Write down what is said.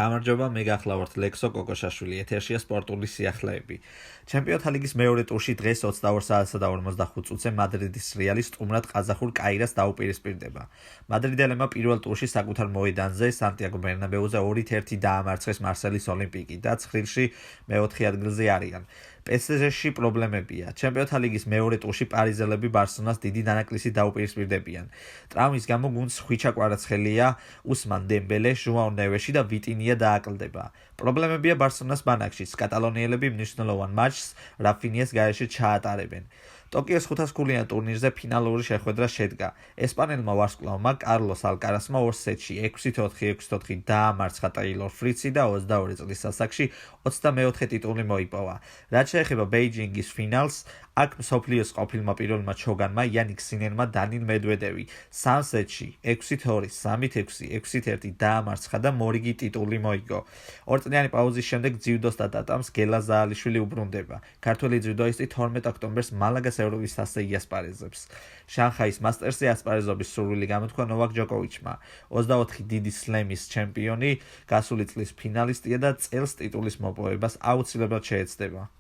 გამარჯობა, მე გახლავართ ლექსო კოკოშაშვილი, ეთერშია სპორტული სიახლეები. ჩემპიონთა ლიგის მეორე ტურში დღეს 22 საათსა და 45 წუთზე მადრიდის რეალი სტუმრად ყაზახურ კაირას დაუპირისპირდება. მადრიდელებმა პირველ ტურში საკუთარ მოედანზე სანტიაგო ბერნაბეუზე 2-1 დაამარცხეს მარსელის ოლიმპიკი და ცხრილში მეოთხე ადგილზე არიან. PSG-ში პრობლემებია. ჩემპიონთა ლიგის მეორე ტურში პარიზელები ბარსელონას დიდი დანაკლისით დაუპირისპირდებიან. ტრავმის გამო გუნდს ხვიჩა კვარაცხელია, უსმან დემბელე, ჟუაო ნევეში და ვიტინია დააკლდება. პრობლემებია ბარსელონას ბანაკშიც. კატალონიელები მნიშვნელოვან მატჩს რაფინიას გარეშე ჩაატარებენ. ტოკიოს 500-გულიან ტურნირზე ფინალური შეხვედრა შედგა. ესპანელმა ვარსკვლავმა კარლოს ალკარასმა 2 სეტში 6-4, 6-4 დაამარცხა ტეილორ ფრიცი და 22 წლის ასაკში 24 ტიტული მოიპოვა. რაც შეეხება ბეიჯინგის ფინალს, აქ მსოფლიოს ყოფილმა პირველმა ჩოგანმა იანიკ სინერმა დანილ მედვედევი 3 სეტში 6-2, 3-6, 6-1 დაამარცხა და მორიგი ტიტული მოიგო. ორწლიანი პაუზის შემდეგ ძიუდოს დატატამს გელა ზაალიშვილი უბრუნდება. ქართველი ძიუდოისტი 12 ოქტომბერს მალაგას ევროპის თასზე იასპარეზებს. შანხაის მასტერსზე ასპარეზობის სურვილი გამოთქვა ნოვაკ ჯოკოვიჩმა. 24 დიდი სლემის ჩემპიონი, გასული წლის ფინალისტია და წელს ტიტულის მოპოვებას აუცილებლად შეეცდება.